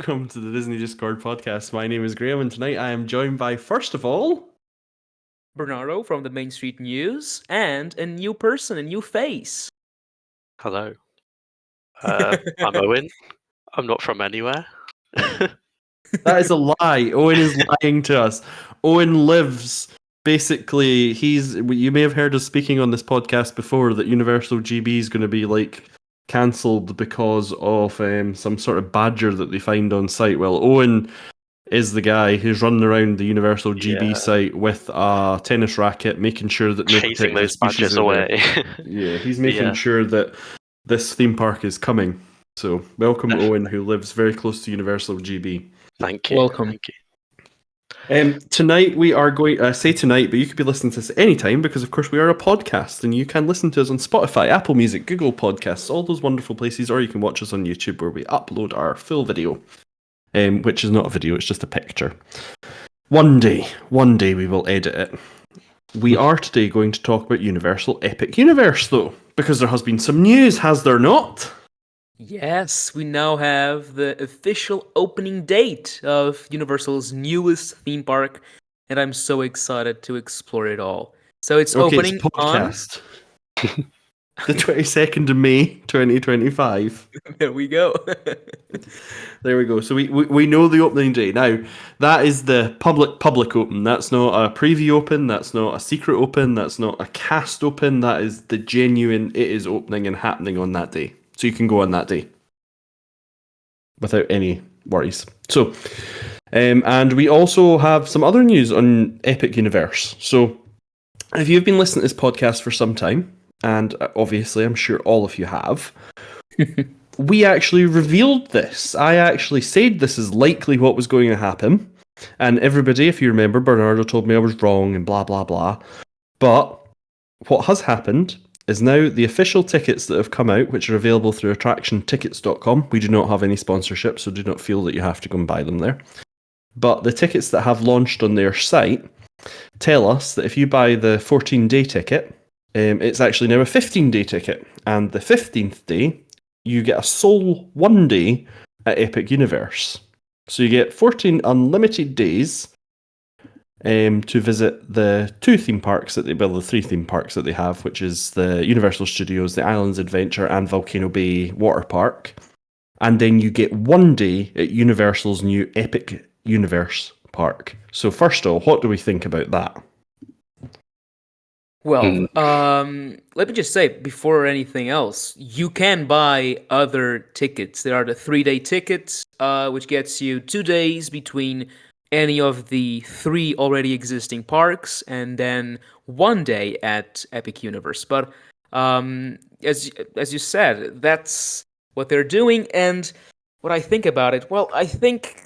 welcome to the Disney Discord podcast. My name is Graham, and tonight I am joined by, first of all, Bernardo from the Main Street News, and a new person, a new face. Hello. I'm Owen. I'm not from anywhere. That is a lie. Owen is lying to us. Owen lives, basically, you may have heard us speaking on this podcast before that Universal GB is going to be cancelled because of some sort of badger that they find on site. Well, Owen is the guy who's running around the Universal GB site with a tennis racket, making sure that no chasing those badgers away. Yeah, he's making sure that this theme park is coming. So, welcome Owen, who lives very close to Universal GB. Thank you. Welcome. Thank you. Tonight we are going. I say tonight, but you could be listening to this anytime because, of course, we are a podcast, and you can listen to us on Spotify, Apple Music, Google Podcasts, all those wonderful places, or you can watch us on YouTube, where we upload our full video, which is not a video; it's just a picture. One day we will edit it. We are today going to talk about Universal Epic Universe, though, because there has been some news, has there not? Yes, we now have the official opening date of Universal's newest theme park, and I'm so excited to explore it all. So it's opening it's podcast. The 22nd of May, 2025. There we go. There we go. So we know the opening day. Now, that is the public open. That's not a preview open. That's not a secret open. That's not a cast open. That is the genuine, it is opening and happening on that day. So you can go on that day without any worries. So, and we also have some other news on Epic Universe. So if you've been listening to this podcast for some time, and obviously I'm sure all of you have, we actually revealed this. I actually said this is likely what was going to happen. And everybody, if you remember, Bernardo told me I was wrong and blah, blah, blah. But what has happened is now the official tickets that have come out, which are available through attractiontickets.com. We do not have any sponsorship, so do not feel that you have to go and buy them there. But the tickets that have launched on their site tell us that if you buy the 14-day ticket, it's actually now a 15-day ticket. And the 15th day, you get a sole 1 day at Epic Universe. So you get 14 unlimited days to visit the the 3 theme parks that they have, which is the Universal Studios, the Islands Adventure, and Volcano Bay Water Park. And then you get 1 day at Universal's new Epic Universe Park. So first of all, what do we think about that? Well, let me just say, before anything else, you can buy other tickets. There are the 3-day tickets, which gets you 2 days between any of the 3 already existing parks, and then 1 day at Epic Universe. But as you said, that's what they're doing, and what I think about it, well, I think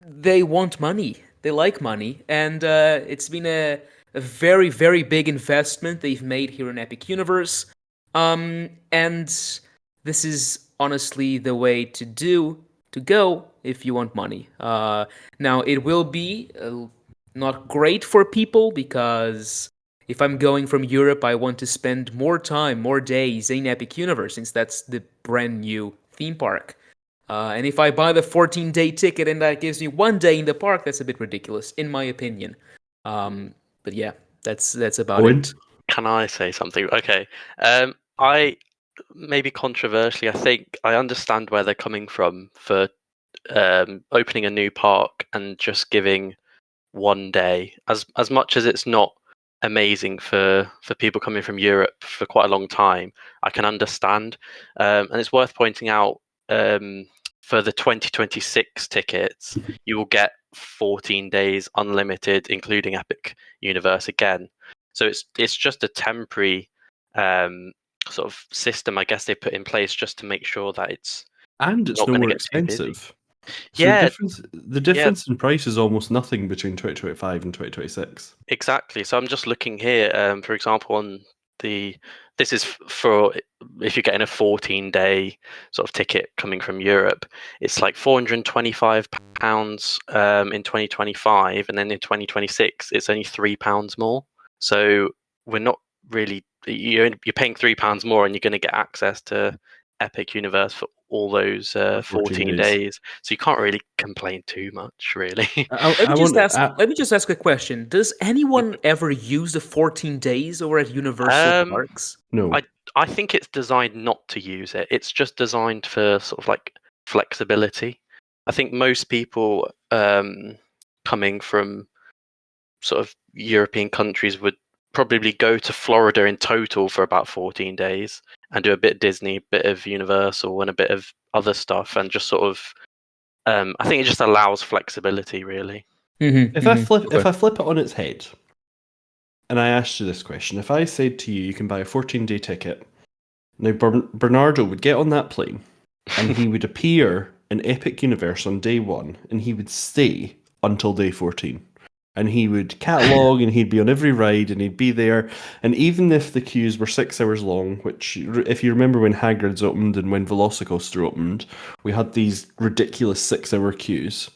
they want money. They like money, and it's been a very, very big investment they've made here in Epic Universe. And this is honestly the way to go if you want money. Now, it will be not great for people, because if I'm going from Europe, I want to spend more time, more days in Epic Universe, since that's the brand new theme park. And if I buy the 14-day ticket and that gives me 1 day in the park, that's a bit ridiculous, in my opinion. But yeah, that's about it. Can I say something? Okay. I maybe controversially, I think I understand where they're coming from for opening a new park and just giving 1 day. As much as it's not amazing for people coming from Europe for quite a long time, I can understand. And it's worth pointing out, for the 2026 tickets, you will get 14 days unlimited, including Epic Universe again. So it's just a temporary sort of system, I guess, they put in place just to make sure that it's no more expensive. So the difference in price is almost nothing between 2025 and 2026. Exactly. So I'm just looking here, for example, on this is for if you're getting a 14-day sort of ticket coming from Europe, it's like £425 in 2025, and then in 2026 it's only £3 more. So we're not really, you're paying £3 more, and you're going to get access to Epic Universe for all those 14 days. So you can't really complain too much, really. Let me just ask a question. Does anyone ever use the 14 days over at Universal parks? No. I think it's designed not to use it. It's just designed for sort of like flexibility. I think most people coming from sort of European countries would probably go to Florida in total for about 14 days and do a bit of Disney, a bit of Universal, and a bit of other stuff, and just sort of. I think it just allows flexibility, really. If I flip it on its head, and I asked you this question, if I said to you, you can buy a 14-day ticket. Now Bernardo would get on that plane, and he would appear in Epic Universe on day 1, and he would stay until day 14. And he would catalog, and he'd be on every ride, and he'd be there. And even if the queues were 6 hours long, which, if you remember when Hagrid's opened and when Velocicoaster opened, we had these ridiculous 6-hour queues.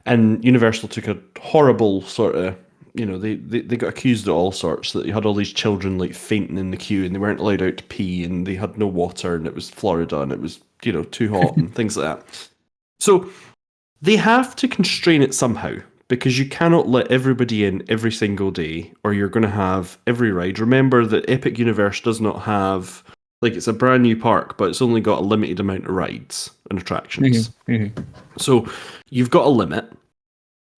And Universal took a horrible sort of, they got accused of all sorts, that you had all these children like fainting in the queue, and they weren't allowed out to pee, and they had no water, and it was Florida, and it was, too hot, and things like that. So they have to constrain it somehow, because you cannot let everybody in every single day, or you're going to have every ride. Remember that Epic Universe does not have, it's a brand new park, but it's only got a limited amount of rides and attractions. So you've got a limit.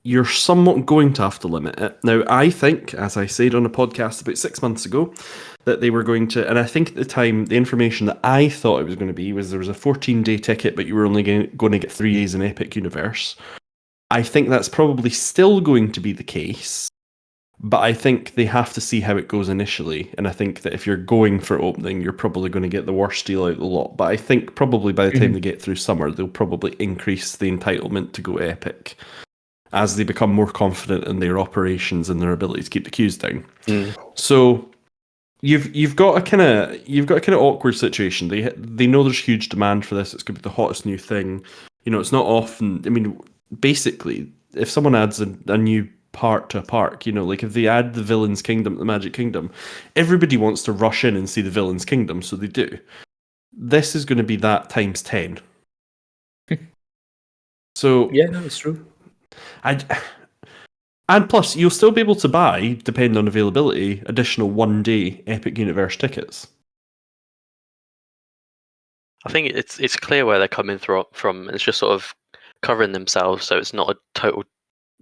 You're somewhat going to have to limit it. Now, I think, as I said on a podcast about 6 months ago, that they were going to, and I think at the time, the information that I thought it was going to be was there was a 14-day ticket, but you were only going to get 3 days in Epic Universe. I think that's probably still going to be the case, but I think they have to see how it goes initially. And I think that if you're going for opening, you're probably going to get the worst deal out of the lot. But I think probably by the time they get through summer, they'll probably increase the entitlement to go Epic as they become more confident in their operations and their ability to keep the queues down. So you've got a kind of awkward situation. They know there's huge demand for this. It's going to be the hottest new thing. It's not often. I mean, basically, if someone adds a new part to a park, if they add the Villain's Kingdom, the Magic Kingdom, everybody wants to rush in and see the Villain's Kingdom, so they do. This is going to be that times 10. So yeah, no, it's true. And plus, you'll still be able to buy, depending on availability, additional 1-day Epic Universe tickets. I think it's clear where they're coming from. It's just sort of covering themselves, so it's not a total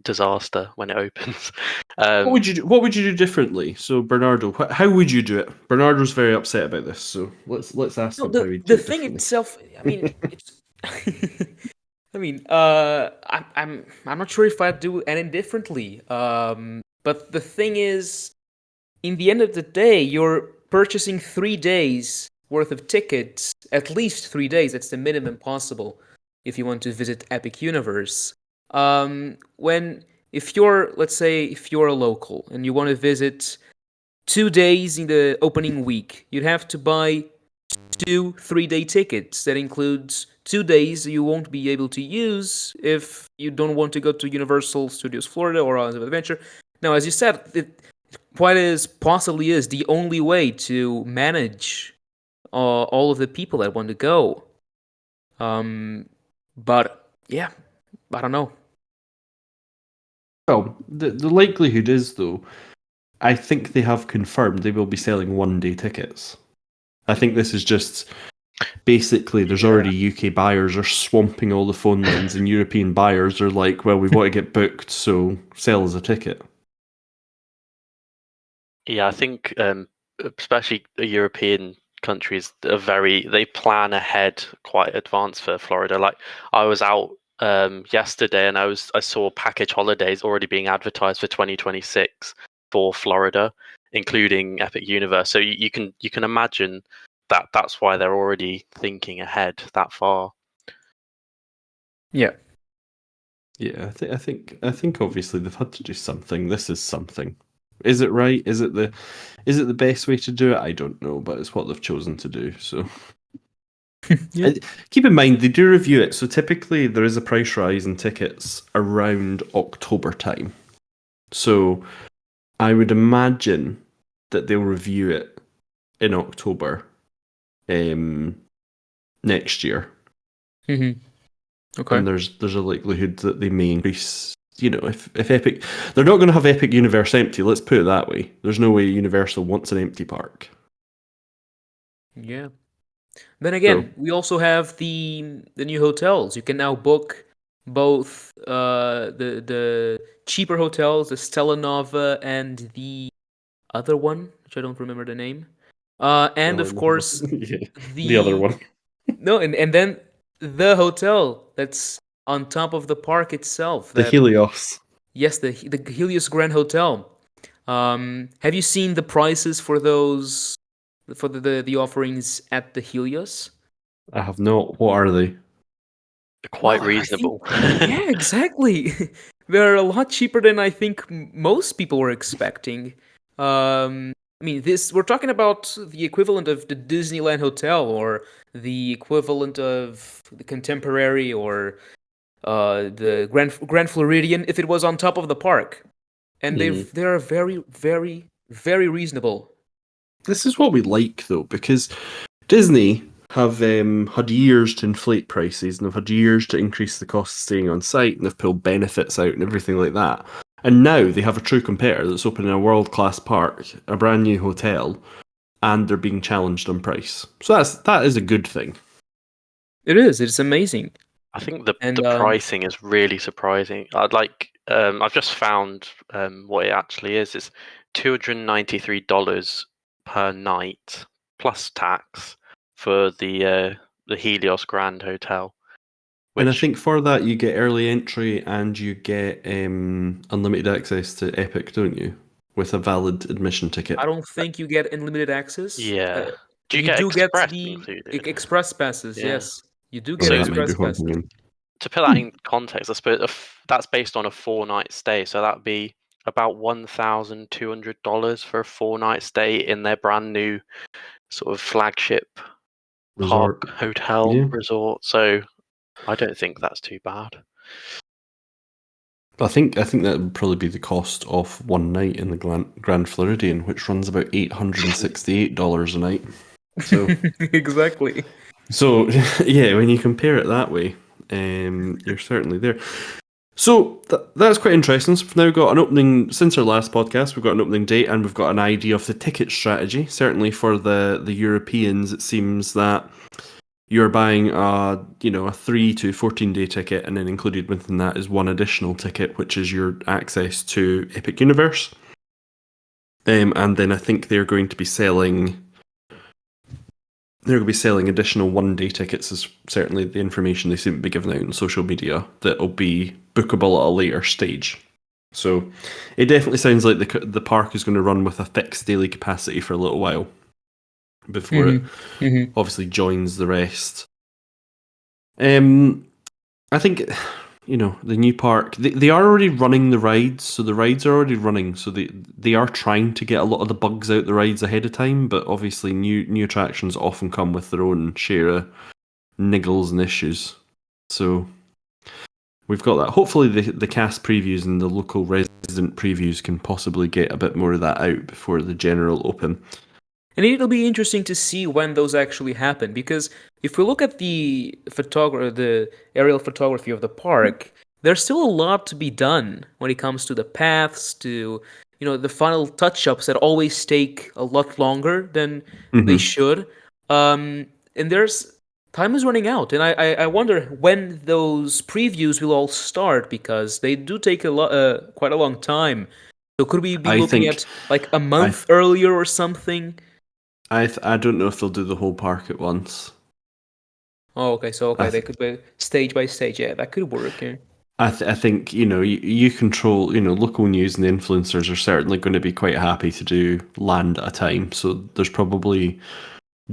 disaster when it opens. What would you do differently? So Bernardo, how would you do it? Bernardo's very upset about this, so let's ask him how he do it. The thing itself, I mean, it's. I'm not sure if I'd do any differently. But the thing is, in the end of the day, you're purchasing 3 days worth of tickets, at least 3 days. That's the minimum possible if you want to visit Epic Universe. If you're a local and you want to visit 2 days in the opening week, you'd have to buy 2 3-day tickets. That includes 2 days you won't be able to use if you don't want to go to Universal Studios Florida or Islands of Adventure. Now, as you said, it quite as possibly is the only way to manage all of the people that want to go. But yeah, I don't know. Well, the likelihood is, though, I think they have confirmed they will be selling 1-day tickets. I think this is just basically there's already UK buyers are swamping all the phone lines, and European buyers are like, well, we want to get booked, so sell us a ticket. Yeah, I think especially European countries they plan ahead quite advanced for Florida. Like I was out yesterday and I saw package holidays already being advertised for 2026 for Florida, including Epic Universe. So you can imagine that's why they're already thinking ahead that far. Yeah. Yeah, I think obviously they've had to do something. This is something. Is it right? Is it the best way to do it? I don't know, but it's what they've chosen to do. So Yeah. Keep in mind they do review it. So typically there is a price rise in tickets around October time. So I would imagine that they'll review it in October next year. Mm-hmm. Okay. and there's a likelihood that they may increase. If Epic, they're not going to have Epic Universe empty. Let's put it that way. There's no way Universal wants an empty park. Yeah. Then So again, we also have the new hotels. You can now book both the cheaper hotels, the Stella Nova and the other one, which I don't remember the name. And of course yeah, the other the one, no, and then the hotel that's on top of the park itself. the That Helios. yes, the Helios Grand Hotel. Have you seen the prices for those for the offerings at the Helios? I have not. What are they? Quite Well, I think reasonable. yeah, exactly. They're a lot cheaper than I think most people were expecting. I mean, this we're talking about the equivalent of the Disneyland Hotel or the equivalent of the Contemporary or the Grand Floridian if it was on top of the park, and Mhm. they are very very very reasonable. This is what we like, though, because Disney have had years to inflate prices and have had years to increase the cost of staying on site and they've pulled benefits out and everything like that. And now they have a true competitor that's opening a world class park, a brand new hotel, and they're being challenged on price. So that is a good thing. It is. It's amazing. I think the And pricing is really surprising. I've just found what it actually is. It's $293 per night plus tax for the Helios Grand Hotel, And I which think for that you get early entry and you get unlimited access to Epic, don't you? With a valid admission ticket. I don't think you get unlimited access. yeah. Do you You get do get Express the included? express passes. Yeah. Yes, you do Oh, get So that might be express what I'm passes. thinking. to put that in context, I suppose that's based on a 4 night stay. So that'd be about $1,200 for a 4 night stay in their brand new sort of flagship park, Resort. hotel, Yeah. resort. So I don't think that's too bad. I think that would probably be the cost of one night in the Grand Floridian, which runs about $868 a night. So, Exactly. so yeah, when you compare it that way, you're certainly there. So that's quite interesting. So we've now got an opening since our last podcast. We've got an opening date, and we've got an idea of the ticket strategy. Certainly for the Europeans, it seems that you're buying a 3 to 14 day ticket, and then included within that is one additional ticket, which is your access to Epic Universe. And then I think they're going to be selling additional 1 day tickets, is certainly the information they seem to be giving out on social media, that will be bookable at a later stage. So it definitely sounds like the park is going to run with a fixed daily capacity for a little while before it obviously joins the rest. I think the new park. They are already running the rides, so the rides are already running. So they are trying to get a lot of the bugs out the rides ahead of time. But obviously, new attractions often come with their own share of niggles and issues. So we've got that. Hopefully, the cast previews and the local resident previews can possibly get a bit more of that out before the general open. And it'll be interesting to see when those actually happen because if we look at the aerial photography of the park, there's still a lot to be done when it comes to the paths, to the final touch-ups that always take a lot longer than they should. And there's time is running out, and I wonder when those previews will all start because they do take quite a long time. So could we be I looking think at like a I month earlier or something? I don't know if they'll do the whole park at once. Oh, okay. So I okay, they th- could be stage by stage. Yeah, that could work. Yeah. I think you control local news, and the influencers are certainly going to be quite happy to do land at a time. So there's probably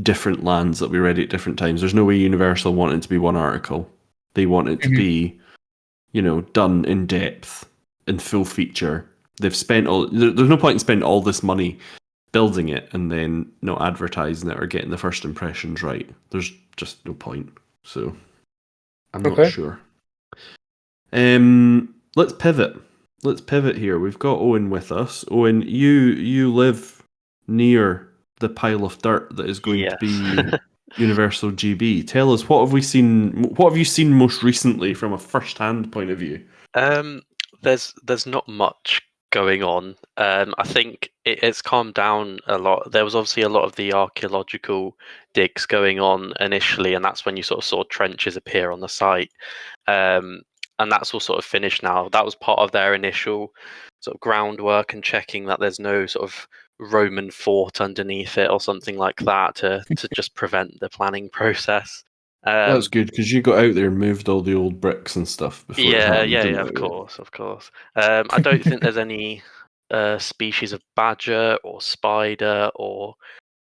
different lands that'll be ready at different times. There's no way Universal want it to be one article. They want it to be done in depth and full feature. They've spent there's no point in spending all this money building it and then not advertising it or getting the first impressions right. There's just no point. So I'm not Okay. sure. Let's pivot. Let's pivot here. We've got Owen with us. Owen, you live near the pile of dirt that is going to Yes. be Universal GB. Tell us, what have we seen? What have you seen most recently from a first-hand point of view? Um, there's not much going on. I think it's calmed down a lot. There was obviously a lot of the archaeological digs going on initially, and that's when you sort of saw trenches appear on the site. Um, and that's all sort of finished now. That was part of their initial sort of groundwork and checking that there's no sort of Roman fort underneath it or something like that to just prevent the planning process. That's Um, good because you got out there and moved all the old bricks and stuff before it yeah, happened, yeah, didn't yeah, you? of course, of course. I don't think there's any species of badger or spider or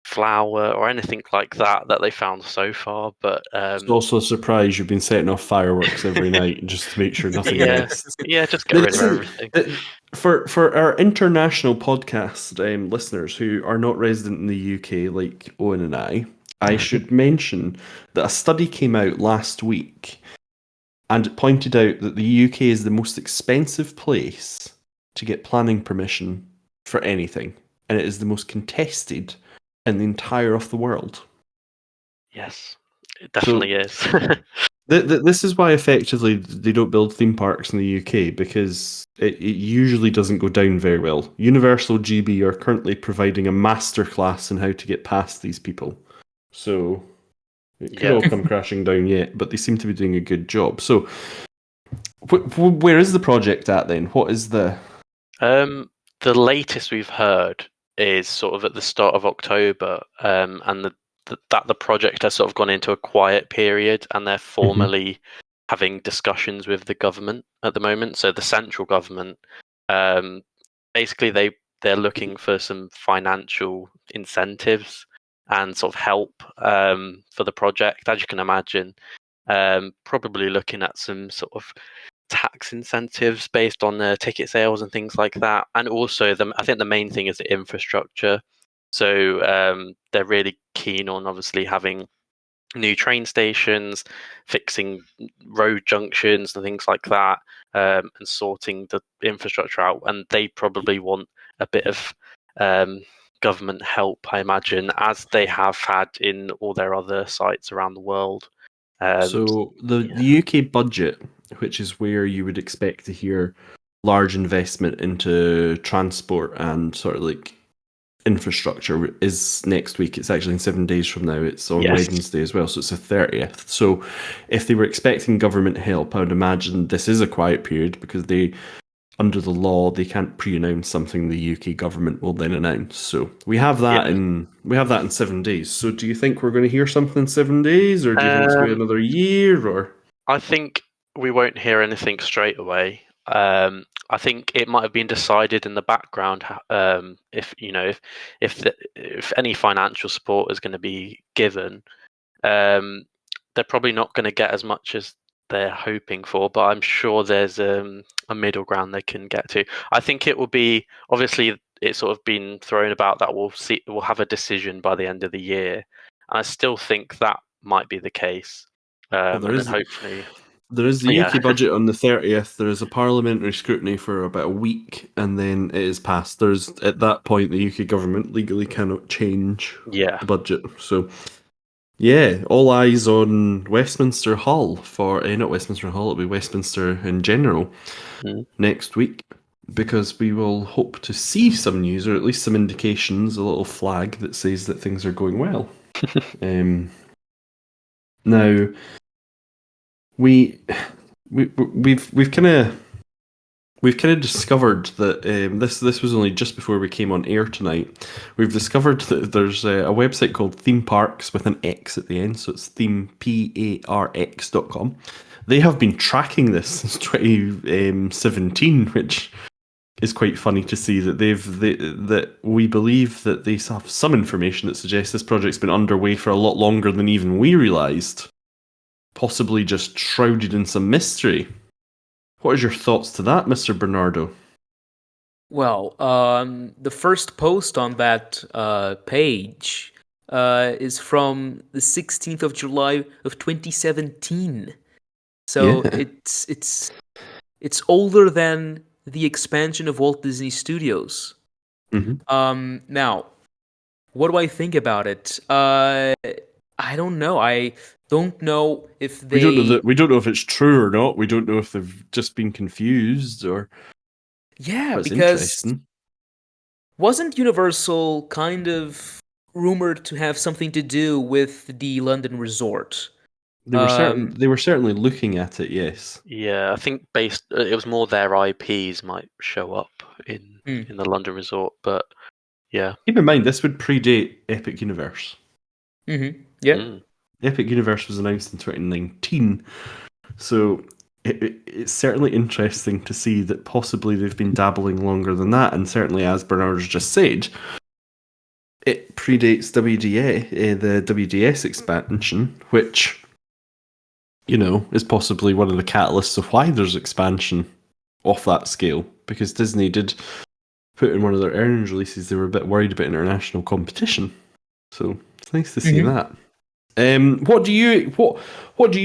flower or anything like that that they found so far. But It's also a surprise you've been setting off fireworks every night just to make sure nothing yeah, nests. yeah, just get Now, rid of listen, everything. for our international podcast listeners who are not resident in the UK like Owen and I should mention that a study came out last week and it pointed out that the UK is the most expensive place to get planning permission for anything, and it is the most contested in the entire of the world. Yes, it So definitely is. this is why effectively they don't build theme parks in the UK because it usually doesn't go down very well. Universal GB are currently providing a masterclass in how to get past these people. So it could Yeah. all come crashing down yet, but they seem to be doing a good job. So where is the project at then? What is the... The latest we've heard is sort of at the start of October, and that the project has sort of gone into a quiet period, and they're formally having discussions with the government at the moment. So the central government, um, basically they're looking for some financial incentives and sort of help for the project, as you can imagine. Probably looking at some sort of tax incentives based on ticket sales and things like that. And also, I think the main thing is the infrastructure. So they're really keen on obviously having new train stations, fixing road junctions and things like that, and sorting the infrastructure out. And they probably want a bit of government help, I imagine, as they have had in all their other sites around the world. So the Yeah. the UK budget, which is where you would expect to hear large investment into transport and sort of like infrastructure, is next week. It's actually in 7 days from now. It's on Yes. Wednesday as well, so it's the 30th. So if they were expecting government help, I would imagine this is a quiet period because they, under the law, they can't pre-announce something the UK government will then announce. So Yeah. we have that in 7 days. So do you think we're going to hear something in 7 days, or do you think it's going to be Um, another year, or... I think we won't hear anything straight away. I think it might have been decided in the background if if any financial support is going to be given. They're probably not going to get as much as they're hoping for, but I'm sure there's a middle ground they can get to. I think it will be obviously it's sort of been thrown about that we'll have a decision by the end of the year, and I still think that might be the case. Well, And then hopefully, there is the yeah, UK budget on the 30th. There is a parliamentary scrutiny for about a week, and then it is passed. There's at that point the UK government legally cannot change yeah, the budget. So yeah, all eyes on Westminster Hall for not Westminster Hall. It'll be Westminster in general mm, next week because we will hope to see some news or at least some indications, a little flag that says that things are going well. Now we we've kind of discovered that this was only just before we came on air tonight. We've discovered that there's a website called Theme Parks with an X at the end, so it's themeparx.com. They have been tracking this since 2017, which is quite funny to see that that we believe that they have some information that suggests this project's been underway for a lot longer than even we realised, possibly just shrouded in some mystery. What is your thoughts to that, Mr. Bernardo? Well, the first post on that page is from the 16th of July of 2017. So Yeah. it's older than the expansion of Walt Disney Studios. Mm-hmm. Now, what do I think about it? I don't know. I don't know if We don't know that. they. We don't know if it's true or not. We don't know if they've just been confused or. Yeah, But it's because interesting. wasn't Universal kind of rumored to have something to do with the London resort? They were certain. Um, They were certainly looking at it. Yes. Yeah, I think it was more their IPs might show up hmm, in the London resort, but yeah. Keep in mind, this would predate Epic Universe. yeah. Mm. Epic Universe was announced in 2019, so it's certainly interesting to see that possibly they've been dabbling longer than that, and certainly, as Bernard's just said, it predates the WDS expansion, which, is possibly one of the catalysts of why there's expansion off that scale, because Disney did put in one of their earnings releases they were a bit worried about international competition. So it's nice to see that. What do you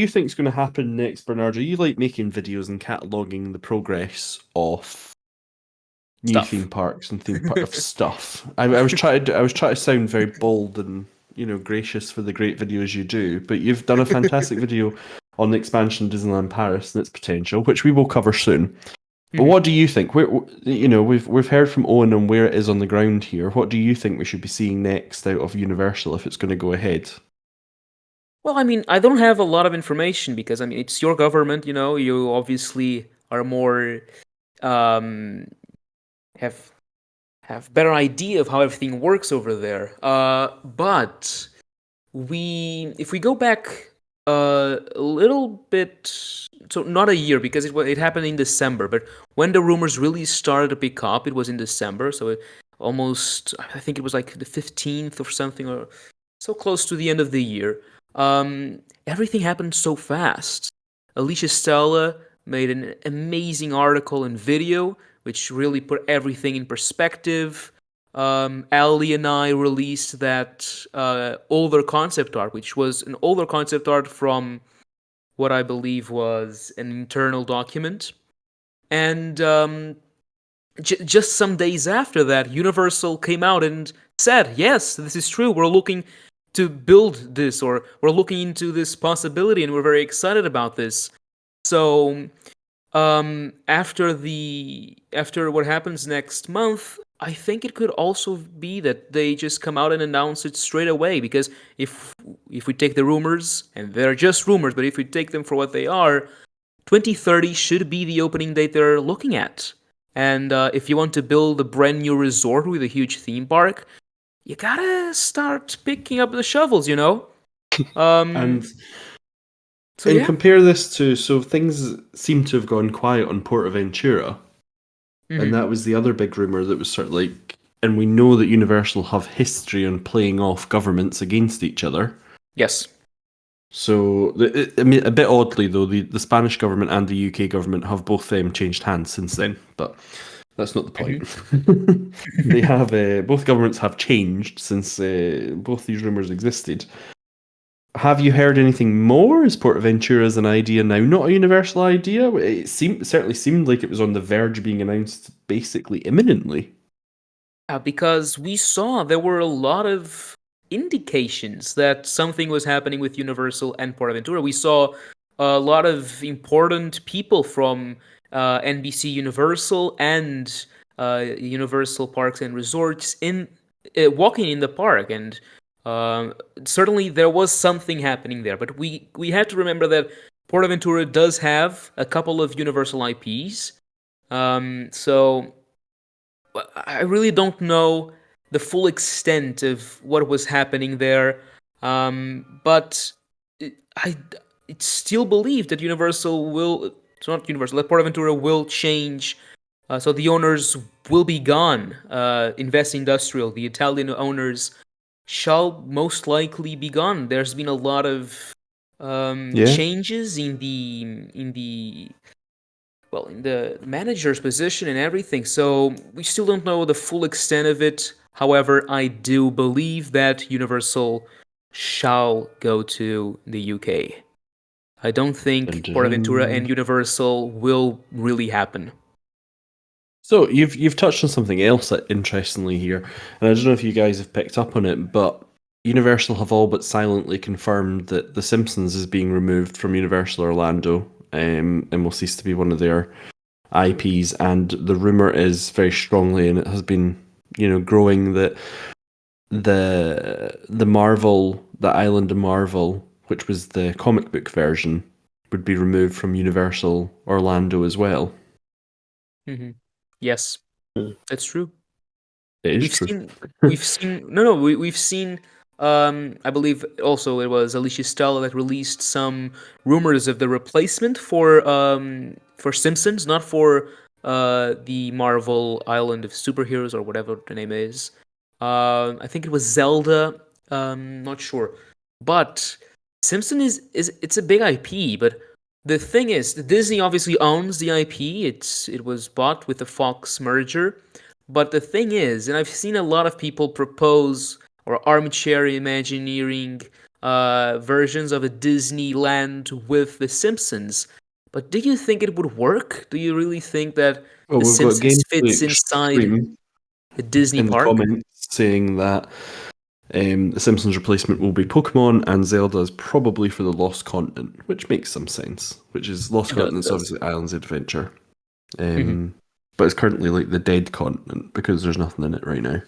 think is going to happen next, Bernard? Are you like making videos and cataloging the progress of new theme Stuff. parks and theme park of stuff? I was trying to sound very bold and gracious for the great videos you do, but you've done a fantastic video on the expansion of Disneyland Paris and its potential, which we will cover soon. But what do you think? We've heard from Owen on where it is on the ground here. What do you think we should be seeing next out of Universal if it's going to go ahead? Well, I mean, I don't have a lot of information because I mean, it's your government. You obviously are more um, have better idea of how everything works over there. But if we go back a little bit, so not a year because it happened in December, but when the rumors really started to pick up, it was in December, so I think it was like the 15th or something, or so close to the end of the year. Everything happened so fast. Alicia Stella made an amazing article and video, which really put everything in perspective. Ali and I released that older concept art, which was an older concept art from what I believe was an internal document. And just some days after that, Universal came out and said, yes, this is true. We're looking to build this, or we're looking into this possibility, and we're very excited about this. So after what happens next month, I think it could also be that they just come out and announce it straight away, because if we take the rumors, and they're just rumors, but if we take them for what they are, 2030 should be the opening date they're looking at. And if you want to build a brand new resort with a huge theme park, you gotta start picking up the shovels, And So and yeah. compare this to, so things seem to have gone quiet on Portaventura, and that was the other big rumor that was sort of like, and we know that Universal have history on playing off governments against each other. Yes. So, I mean, a bit oddly though, the Spanish government and the UK government have both changed hands since then, but that's not the point. They have both governments have changed since both these rumors existed. Have you heard anything more? Is Portaventura as an idea now not a universal idea? Certainly seemed like it was on the verge of being announced basically imminently. Because we saw there were a lot of indications that something was happening with Universal and PortAventura. We saw a lot of important people from NBC Universal and Universal Parks and Resorts in walking in the park, and certainly there was something happening there. But we had to remember that PortAventura does have a couple of Universal IPs, so I really don't know the full extent of what was happening there, but I it's still believe that Universal will. It's not Universal. That PortAventura will change. So the owners will be gone. Invest Industrial, the Italian owners, shall most likely be gone. There's been a lot of Yeah. changes in the manager's position and everything. So we still don't know the full extent of it. However, I do believe that Universal shall go to the UK. I don't Dun, think dun, PortAventura and dun. Universal will really happen. So you've touched on something else that interestingly here, and I don't know if you guys have picked up on it, but Universal have all but silently confirmed that The Simpsons is being removed from Universal Orlando, and will cease to be one of their IPs. And the rumor is very strongly, and it has been, growing, that the Island of Marvel, which was the comic book version, would be removed from Universal Orlando as well. Yes, Mm. that's true. It is We've true. seen, we've seen. I believe also it was Alicia Stella that released some rumors of the replacement for Simpsons, not for the Marvel Island of Superheroes or whatever the name is. I think it was Zelda. Not sure, but Simpson is it's a big IP. But the thing is, Disney obviously owns the IP. It was bought with the Fox merger. But the thing is, and I've seen a lot of people propose or armchair imagineering versions of a Disneyland with The Simpsons. But do you think it would work? Do you really think that Well, The we've got Simpsons Gameplay fits inside Extreme a Disney in the park? comments saying that the Simpsons replacement will be Pokemon, and Zelda is probably for the Lost Continent, which makes some sense. Which is Lost It does, Continent's it does. obviously Islands Adventure, Mhm. but it's currently like the dead continent because there's nothing in it right now.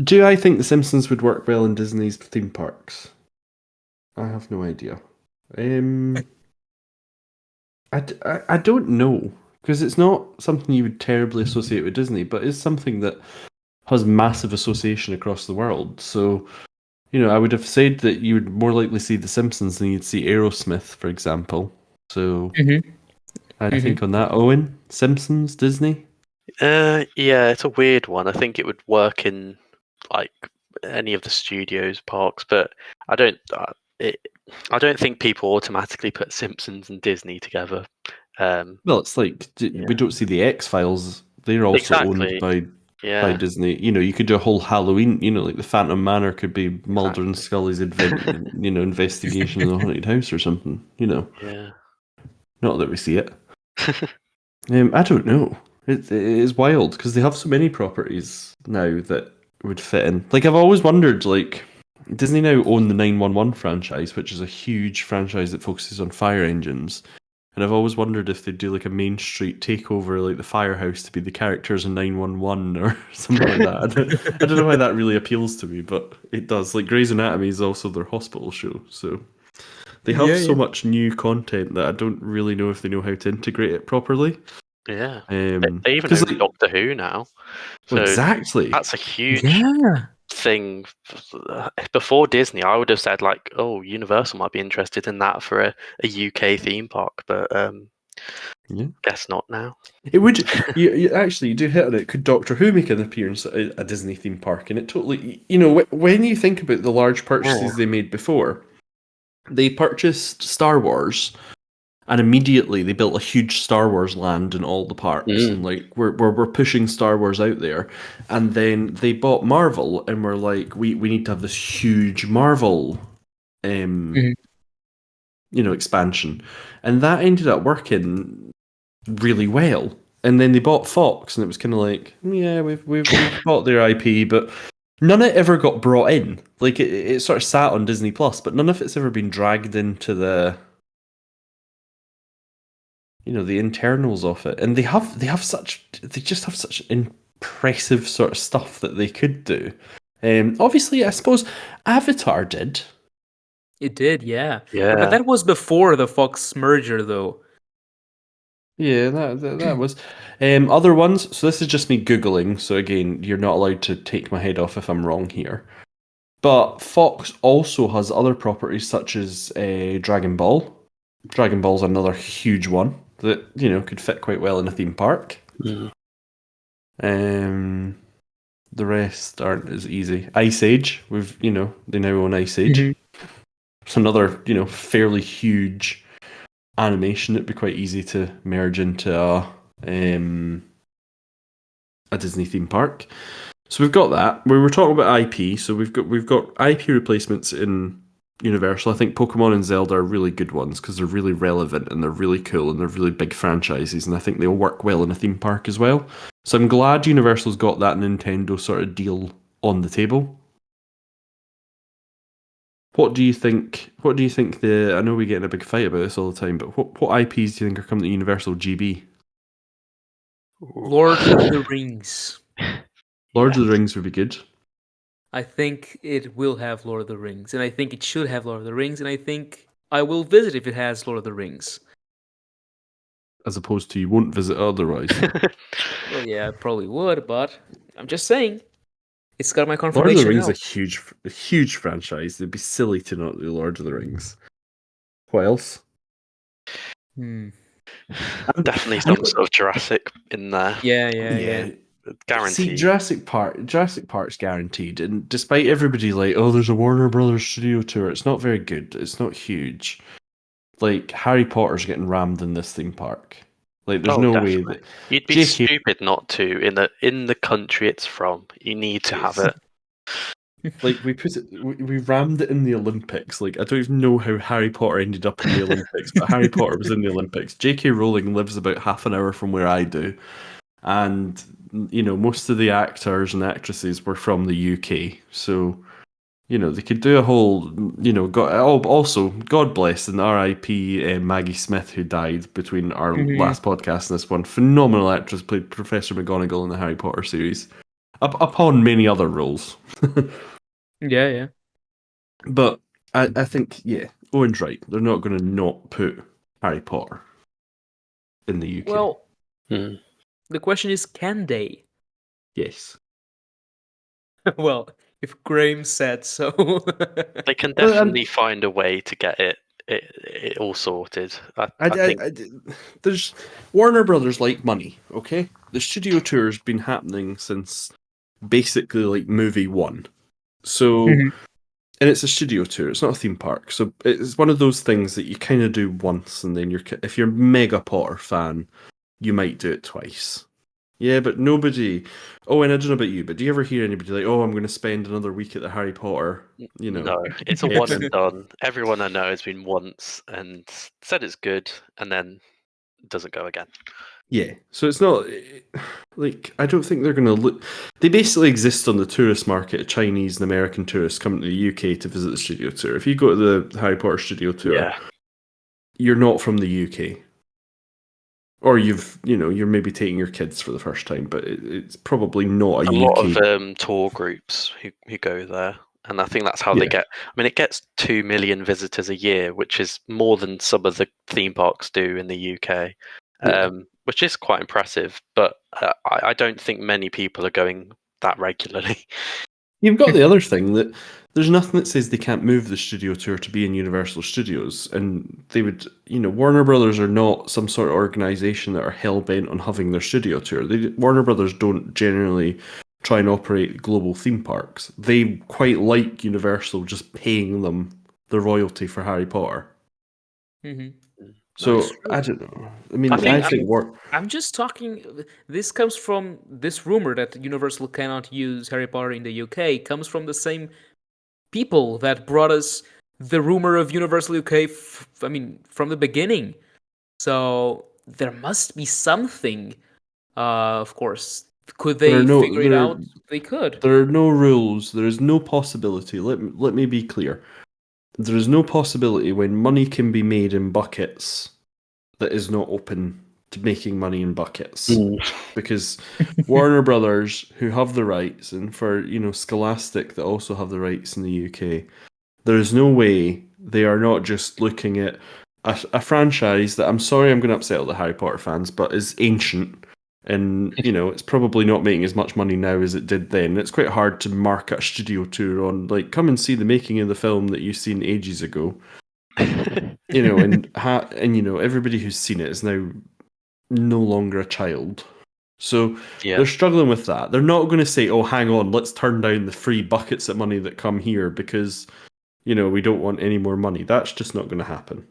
Do I think the Simpsons would work well in Disney's theme parks? I have no idea. I don't know, because it's not something you would terribly associate with Disney, but it's something that has massive association across the world. So, I would have said that you would more likely see The Simpsons than you'd see Aerosmith, for example. So, Mhm. I think Mhm. on that, Owen, Simpsons, Disney. Yeah, it's a weird one. I think it would work in like any of the studios parks, but I don't. I don't think people automatically put Simpsons and Disney together. Well, it's like we Yeah, don't see the X-Files. They're also owned exactly. by Yeah, Disney. You could do a whole Halloween. Like the Phantom Manor could be Mulder and exactly. Scully's investigation in the haunted house or something. Yeah. Not that we see it. I don't know. It is wild because they have so many properties now that would fit in. Like I've always wondered, like Disney now own the 911 franchise, which is a huge franchise that focuses on fire engines. And I've always wondered if they'd do like a Main Street takeover, like the firehouse, to be the characters in 911 or something like that. I don't know why that really appeals to me, but it does. Like Grey's Anatomy is also their hospital show, so they have Yeah, so yeah. much new content that I don't really know if they know how to integrate it properly. Yeah. They even Because own like, Doctor Who now, well, so exactly. that's a huge Yeah. thing. Before Disney, I would have said like, oh, Universal might be interested in that for a UK theme park, but Yeah. guess not now. It would. You actually you do hit on it. Could Doctor Who make an appearance at a Disney theme park? And it totally. When you think about the large purchases they made before, they purchased Star Wars, and immediately they built a huge Star Wars land in all the parks, and like we're pushing Star Wars out there. And then they bought Marvel, and we're like, we need to have this huge Marvel, Mhm. expansion, and that ended up working really well. And then they bought Fox, and it was kind of like, yeah, we've bought their IP, but none of it ever got brought in. Like it sort of sat on Disney Plus, but none of it's ever been dragged into the internals of it. And they just have such impressive sort of stuff that they could do. Obviously, I suppose Avatar did. It did, yeah. But Yeah. that was before the Fox merger, though. Yeah, that was. Other ones. So this is just me googling. So again, you're not allowed to take my head off if I'm wrong here. But Fox also has other properties such as Dragon Ball. Dragon Ball's another huge one that could fit quite well in a theme park. Mm. The rest aren't as easy. Ice Age, they now own Ice Age. Mhm. It's another fairly huge animation. It'd be quite easy to merge into a Disney theme park. So we've got that. We were talking about IP, so we've got IP replacements in Universal. I think Pokemon and Zelda are really good ones because they're really relevant and they're really cool and they're really big franchises, and I think they'll work well in a theme park as well. So I'm glad Universal's got that Nintendo sort of deal on the table. What do you think? What do you think I know we get in a big fight about this all the time, but what IPs do you think are coming to Universal GB? Lord of the Rings. Lord Yeah. of the Rings would be good, I think it will have Lord of the Rings, and I think it should have Lord of the Rings, and I think I will visit if it has Lord of the Rings. as opposed to you won't visit otherwise. Well, yeah, I probably would, but I'm just saying. It's got my Lord of the confirmation Rings now. is a huge franchise. It'd be silly to not do Lord of the Rings. What else? Hmm. Definitely I some know- sort of Jurassic in there. Yeah. See, Guaranteed. Jurassic Park's guaranteed, and despite everybody like, oh, there's a Warner Brothers studio tour, it's not very good. It's not huge. Like Harry Potter's getting rammed in this theme park. Like, there's Oh, no way definitely. that You'd be J.K. stupid not to in the country it's from. You need to have Yes. it. Like we rammed it in the Olympics. Like I don't even know how Harry Potter ended up in the Olympics, but Harry Potter was in the Olympics. J.K. Rowling lives about half an hour from where I do, and most of the actors and actresses were from the UK. So they could do a whole also God bless and R.I.P. Maggie Smith, who died between our Mhm. last podcast and this one. Phenomenal actress, played Professor McGonagall in the Harry Potter series, upon many other roles. Yeah. But I think, yeah, Owen's right. They're not going to not put Harry Potter in the UK. Well, Hmm. the question is, can they? Yes. Well, if Graham said so. They can Well, definitely find a way to get it all sorted. I think. there's Warner Brothers like money, okay? The studio tour's been happening since basically like movie one. So, Mhm. and it's a studio tour. It's not a theme park. So it's one of those things that you kind of do once, and then if you're a mega Potter fan, you might do it twice. Yeah, but nobody. Oh, and I don't know about you, but do you ever hear anybody like, "Oh, I'm going to spend another week at the Harry Potter"? No, it's a one and done. Everyone I know has been once and said it's good, and then doesn't go again. Yeah, so it's not like I don't think they're going to look. They basically exist on the tourist market. Chinese and American tourists coming to the UK to visit the studio tour. If you go to the Harry Potter studio tour, Yeah, you're not from the UK, or you're maybe taking your kids for the first time, but it's probably not a a lot UK. of tour groups who go there, and I think that's how they Yeah, get. I mean, it gets 2 million visitors a year, which is more than some of the theme parks do in the UK, yeah. which is quite impressive. But I don't think many people are going that regularly. You've got the other thing that there's nothing that says they can't move the studio tour to be in Universal Studios, and they would, Warner Brothers are not some sort of organization that are hell bent on having their studio tour. Warner Brothers don't generally try and operate global theme parks. They quite like Universal just paying them the royalty for Harry Potter. Mhm. No, it's So true. I don't know. I I mean, think I think I'm just talking. This comes from this rumor that Universal cannot use Harry Potter in the UK. Comes from the same people that brought us the rumor of Universal UK. I mean, from the beginning. So there must be something. Of course, could there are they no figure it there out? They could. there are no rules. There is no possibility. Let me be clear. There is no possibility when money can be made in buckets that is not open to making money in buckets. Because Warner Brothers, who have the rights, and for Scholastic that also have the rights in the UK, there is no way they are not just looking at a franchise that I'm sorry I'm going to upset all the Harry Potter fans, but is ancient. And it's probably not making as much money now as it did then. It's quite hard to market a studio tour on, like, come and see the making of the film that you've seen ages ago. Everybody who's seen it is now no longer a child. So yeah, they're struggling with that. They're not going to say, "Oh, hang on, let's turn down the free buckets of money that come here because we don't want any more money." That's just not going to happen.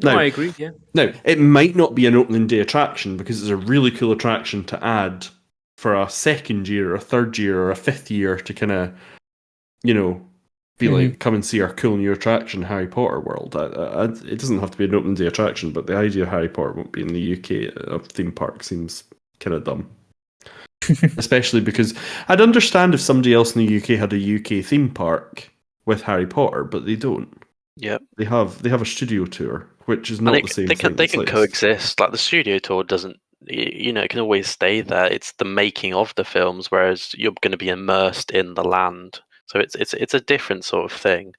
No, Now, I agree. Yeah. now it might not be an opening day attraction because it's a really cool attraction to add for a second year, or a third year, or a fifth year to kind of, be like, come and see our cool new attraction, Harry Potter World. It doesn't have to be an open day attraction, but the idea of Harry Potter won't be in the UK theme park seems kind of dumb. Especially because I'd understand if somebody else in the UK had a UK theme park with Harry Potter, but they don't. Yep. They have a studio tour, which is And not the same thing. they It's can like coexist. Like the studio tour doesn't, it can always stay there. It's the making of the films, whereas you're going to be immersed in the land. So it's a different sort of thing.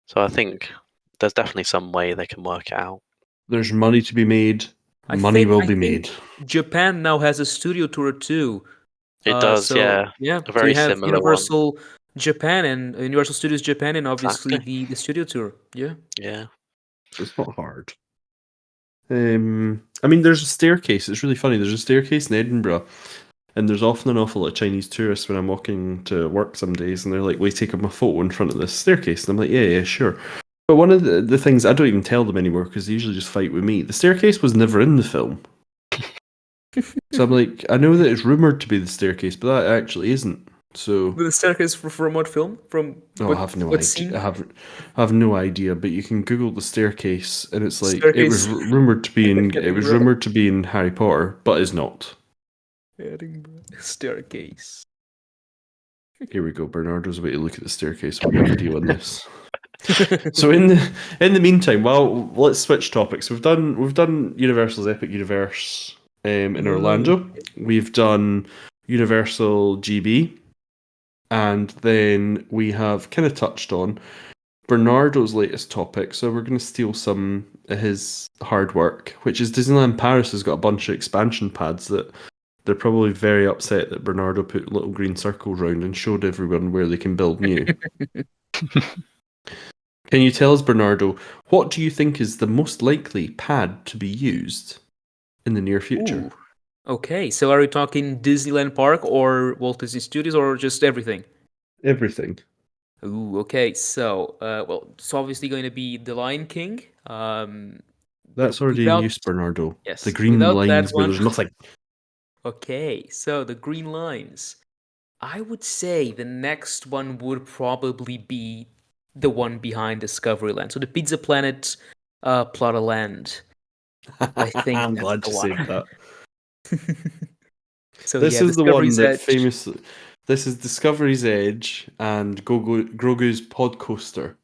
So I think there's definitely some way they can work it out. there's money to be made. Money will be made. Japan now has a studio tour too. It does, So yeah. yeah, A so you very have similar one. Universal Japan and Universal Studios Japan, and obviously Exactly. the studio tour. Yeah. Yeah. It's not hard. I mean, there's a staircase. It's really funny. There's a staircase in Edinburgh, and there's often an awful lot of Chinese tourists when I'm walking to work some days, and they're like, "Will you take up a photo in front of this staircase?" And I'm like, "Yeah, sure." But one of the things I don't even tell them anymore because they usually just fight with me. The staircase was never in the film, so I'm like, I know that it's rumored to be the staircase, but that actually isn't. So The staircase from what film? From I have no what idea. scene? I have no idea. But you can Google the staircase, and it's like it was Staircase rumored to be in. It was Edinburgh. rumored to be in Harry Potter, but is not. Edinburgh staircase. Here we go. Bernardo's way to look at the staircase while we video on this. So in the meantime, well, let's switch topics. We've done Universal's Epic Universe in Orlando. We've done Universal GB, and then we have kind of touched on Bernardo's latest topic. So we're going to steal some of his hard work, which is Disneyland Paris has got a bunch of expansion pads that they're probably very upset that Bernardo put little green circles around and showed everyone where they can build new. Can you tell us, Bernardo, what do you think is the most likely pad to be used in the near future? Ooh. Okay, so are we talking Disneyland Park or Walt Disney Studios or just everything? Everything. Ooh, okay. So, well, it's obviously going to be The Lion King. But That's already in without, use, Bernardo. yes, The green without that lines where one. there's nothing. Okay, so the green lines. I would say the next one would probably be the one behind Discovery Land. So the Pizza Planet, plot of land. I think I'm that's glad the you one. saved that. So This yeah, is the one Discovery's that Edge. famously. This is Discovery's Edge and Grogu's Pod Coaster.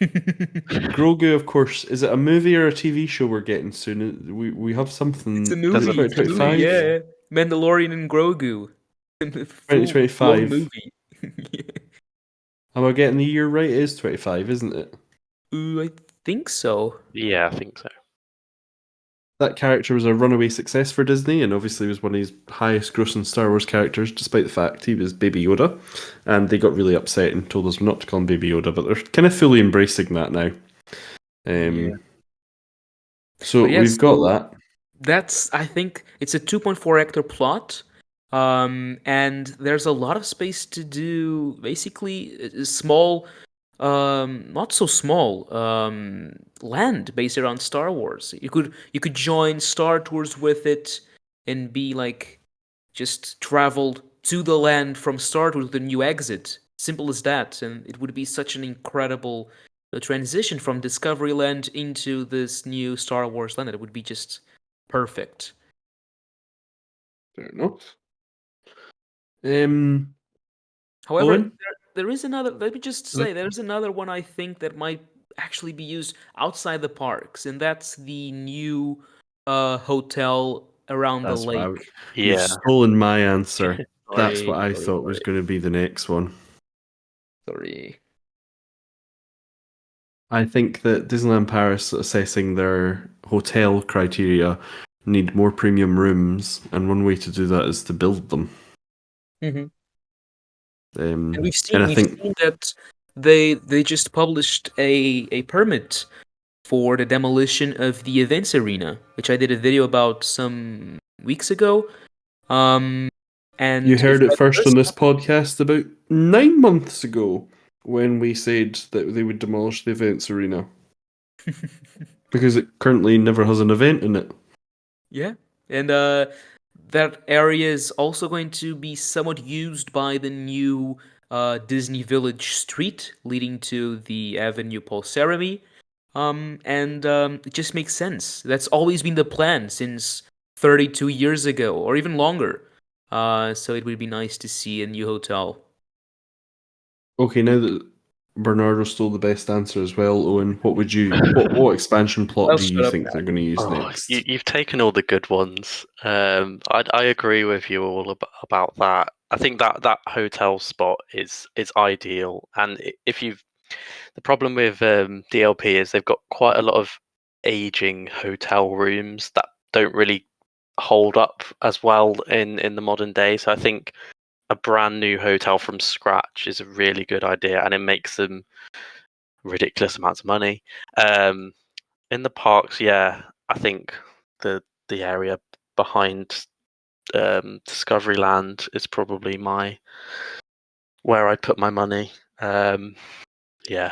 Grogu, of course, is it a movie or a TV show we're getting soon? We have something. It's a There's movie. a- It's a movie. 2025? Yeah, Mandalorian and Grogu. Full blown 2025. movie. Am I getting the year right? It is 25, isn't it? Ooh, I think so. Yeah, I think so. That character was a runaway success for Disney and obviously was one of his highest grossing Star Wars characters, despite the fact he was Baby Yoda. And they got really upset and told us not to call him Baby Yoda, but they're kind of fully embracing that now. Yeah. So But yeah, we've got so that. that's, I think it's a 2.4 hectare plot. And there's a lot of space to do basically small, not so small, land based around Star Wars. You could join Star Tours with it and be like just traveled to the land from Star Tours with a new exit. Simple as that, and it would be such an incredible transition from Discovery Land into this new Star Wars land. It would be just perfect. Fair enough. Owen? However, there is another. Let me just say, there's another one I think that might actually be used outside the parks, and that's the new hotel around the That's why lake. you've Yeah. stolen my answer. That's Sorry, what I sorry, thought was sorry, going to be the next one. sorry. I think that Disneyland Paris assessing their hotel criteria need more premium rooms, and one way to do that is to build them. Mhm. And And I think seen that they just published a permit for the demolition of the events arena, which I did a video about some weeks ago. Um, and you if heard it that first does on this podcast about 9 months ago when we said that they would demolish the events arena because it currently never has an event in it. yeah, and that area is also going to be somewhat used by the new Disney Village street leading to the Avenue Paul Ceremy. And it just makes sense. That's always been the plan since 32 years ago, or even longer. So it would be nice to see a new hotel. Okay, now that Bernardo stole the best answer as well, Owen, what expansion plot I'll do you shut up think they're going to use Oh, next? you've taken all the good ones. I agree with you all about that. I think that hotel spot is ideal, and if you've the problem with DLP is they've got quite a lot of aging hotel rooms that don't really hold up as well in the modern day. So I think a brand new hotel from scratch is a really good idea, and it makes them ridiculous amounts of money. In the parks, yeah, I think the area behind Discoveryland is probably where I'd put my money. Yeah.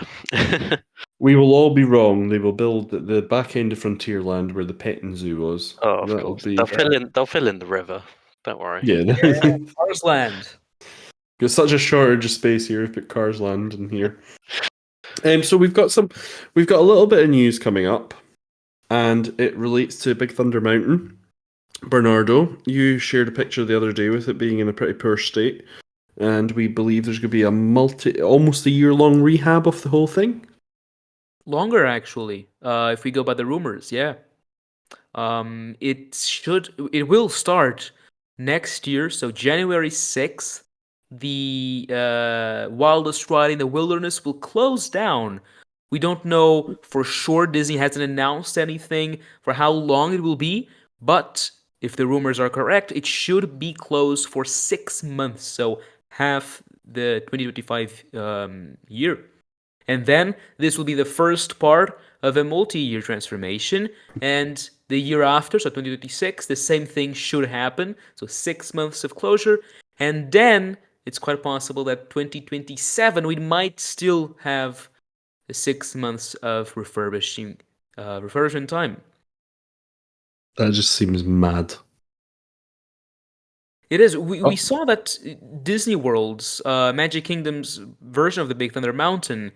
We will all be wrong. They will build the back end of Frontierland where the petting zoo was. Oh, of That'll course. They'll be fill in. They'll fill in the river. Don't worry. yeah. Arsland. Got such a shortage of space here. We've put Cars Land in here. So we've got a little bit of news coming up, and it relates to Big Thunder Mountain. Bernardo, you shared a picture the other day with it being in a pretty poor state, and we believe there's going to be almost a year-long rehab of the whole thing. Longer, actually, if we go by the rumors, yeah. It will start next year, so January 6th. The wildest ride in the wilderness will close down. We don't know for sure. Disney hasn't announced anything for how long it will be, but if the rumors are correct, it should be closed for 6 months, so half the 2025 year. And then this will be the first part of a multi-year transformation. And the year after, so 2026, the same thing should happen. So 6 months of closure. And then it's quite possible that 2027 we might still have the 6 months of refurbishment time. That just seems mad. It is. We Oh. saw that Disney World's Magic Kingdom's version of the Big Thunder Mountain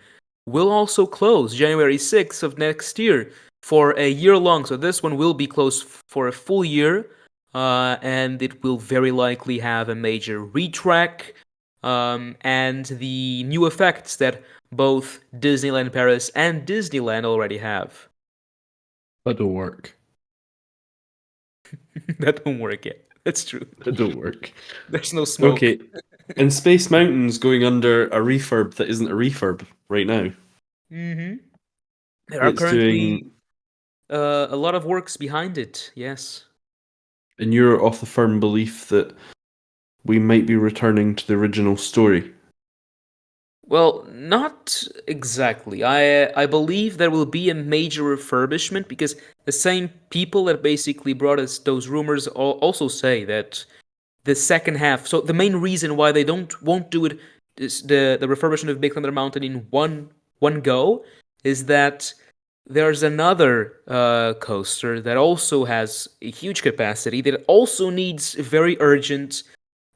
will also close January 6th of next year for a year long. So this one will be closed for a full year, and it will very likely have a major retrack and the new effects that both Disneyland Paris and Disneyland already have. That don't work. That won't work yet. That's true. That don't work. There's no smoke. Okay. And Space Mountain's going under a refurb that isn't a refurb right now. Mm-hmm. There are It's currently doing, a lot of works behind it. Yes. and you're of the firm belief that we might be returning to the original story. Well, not exactly. I believe there will be a major refurbishment because the same people that basically brought us those rumors also say that the second half. So the main reason why they won't do it is the refurbishment of Big Thunder Mountain in one go is that there's another coaster that also has a huge capacity that also needs a very urgent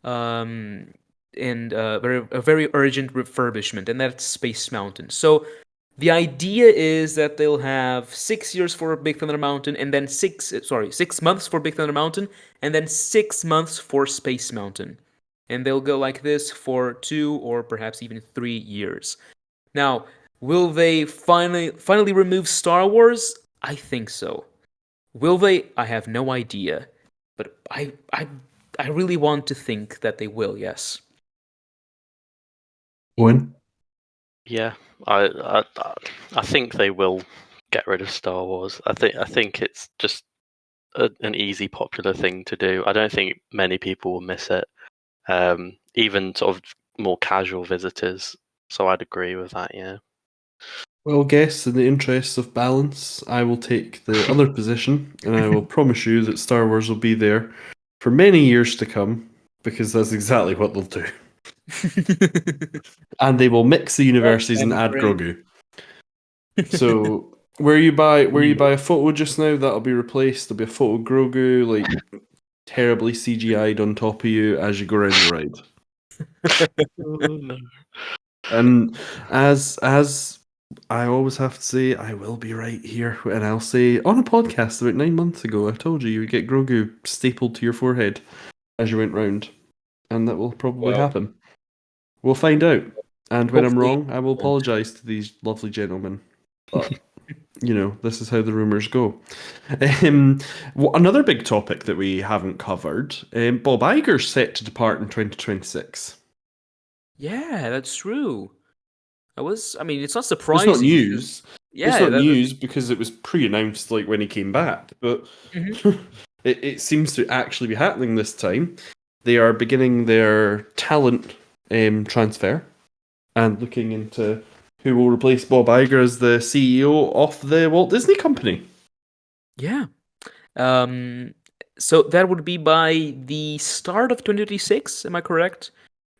um, a very urgent refurbishment, and that's Space Mountain. So the idea is that they'll have 6 years for Big Thunder Mountain, and then 6 months for Big Thunder Mountain, and then 6 months for Space Mountain, and they'll go like this for 2 or perhaps even 3 years. Now, will they finally remove Star Wars? I think so. Will they? I have no idea, but I really want to think that they will. Yes. Owen? Yeah. I think they will get rid of Star Wars. I think it's just an easy, popular thing to do. I don't think many people will miss it. Even sort of more casual visitors. So I'd agree with that. Yeah. Well, guess in the interests of balance, I will take the other position, and I will promise you that Star Wars will be there for many years to come, because that's exactly what they'll do. And they will mix the universes and add Grogu. So where you buy a photo just now, that'll be replaced. There'll be a photo of Grogu, like terribly CGI'd on top of you as you go around the ride. Oh, no. And as I always have to say, I will be right here, and I'll say on a podcast about 9 months ago, I told you would get Grogu stapled to your forehead. as you went round, and that will probably Well, happen. We'll find out. And when I'm hopefully. wrong, I will apologise to these lovely gentlemen. But this is how the rumours go. Um, Another big topic that we haven't covered: Bob Iger's set to depart in 2026. Yeah, that's true. I mean, it's not It's not surprising because, news. It's yeah, not news because it was pre-announced like when he came back, but Mhm. it seems to actually be happening this time. They are beginning their talent transfer and looking into who will replace Bob Iger as the CEO of the Walt Disney Company. Yeah. Um, so that would be by the start of 2026, am I correct?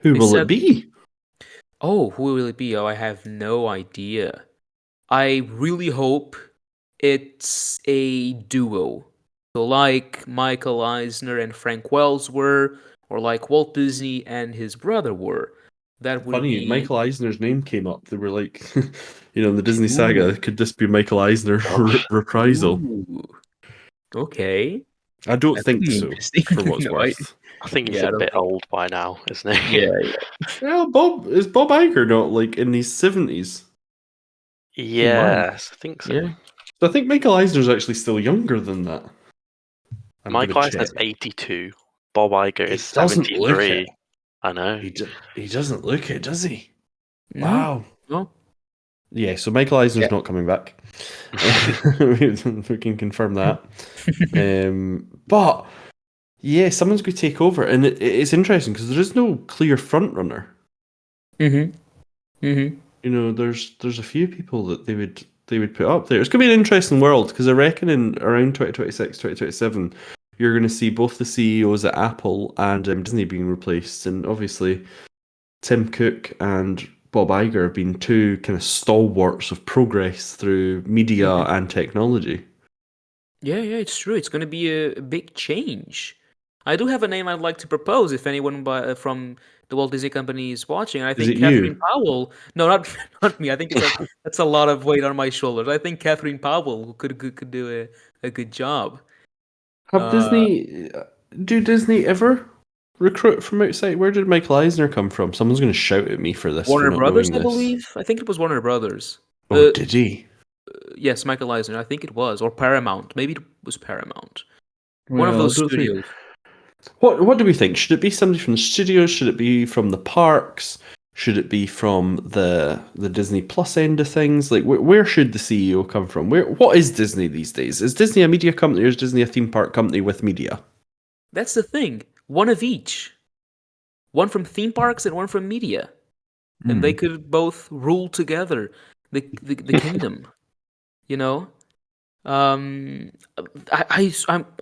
Who They will it said, be? oh, who will it be? Oh, I have no idea. I really hope it's a duo. So, like Michael Eisner and Frank Wells were, or like Walt Disney and his brother were. That would Funny, be. Michael Eisner's name came up. They were like, in the Disney Ooh, saga, could this be Michael Eisner Gosh, reprisal? ooh, okay. I don't That could think be so, interesting. for what it's No, worth. I think he's yeah, a I don't bit think. old by now, isn't he? Yeah, Well, Bob Iger not like in his 70s? He might. Yes, I think so. yeah. So I think Michael Eisner's actually still younger than that. I'm gonna Michael Eisner's check. 82. Bob Iger is He doesn't look it. 73. I know. He doesn't look it, does he? No, Wow. no. Yeah, so Michael Eisner's Yeah. not coming back. We can confirm that. But yeah, someone's going to take over, and it's interesting because there is no clear front runner. Mm-hmm. Mm-hmm. There's a few people that they would put up there. It's going to be an interesting world because I reckon in around 2026, 2027, you're going to see both the CEOs at Apple and Disney being replaced, and obviously Tim Cook and Bob Iger have been two kind of stalwarts of progress through media Mm-hmm. and technology. Yeah, it's true. It's going to be a big change. I do have a name I'd like to propose if anyone from the Walt Disney Company is watching. I Is think it Catherine you? Powell. No, not not me. I think that's a lot of weight on my shoulders. I think Catherine Powell could do a good job. Have Uh, Disney do Disney ever recruit from outside? Where did Michael Eisner come from? Someone's going to shout at me for this for Warner not Brothers, knowing I this. believe. I think it was Warner Brothers. Oh, did he? Yes, Michael Eisner. I think it was, or Paramount. Maybe it was Paramount. One of Well, I those don't think. studios. What do we think? Should it be somebody from the studios? Should it be from the parks? Should it be from the Disney Plus end of things? Like, where should the CEO come from? What is Disney these days? Is Disney a media company or is Disney a theme park company with media? That's the thing. One of each. One from theme parks and one from media. And they Hmm. could both rule together the kingdom. You know, um, I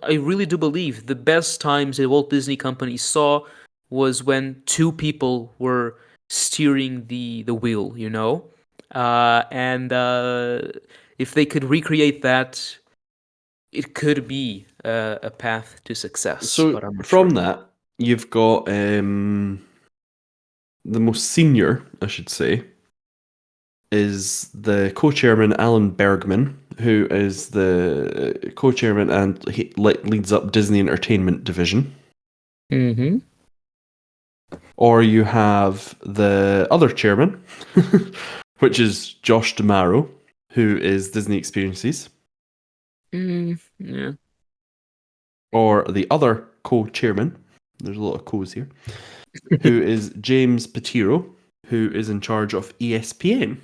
really do believe the best times the Walt Disney Company saw was when two people were steering the wheel. And if they could recreate that, it could be a path to success. So But I'm not from sure. that, you've got the most senior, I should say, is the co-chairman Alan Bergman, who is the co-chairman and he leads up Disney Entertainment Division. Mm-hmm. Or you have the other chairman, which is Josh DeMaro, who is Disney Experiences. Yeah. Or the other co-chairman, there's a lot of co's here, who is James Patiro, who is in charge of ESPN.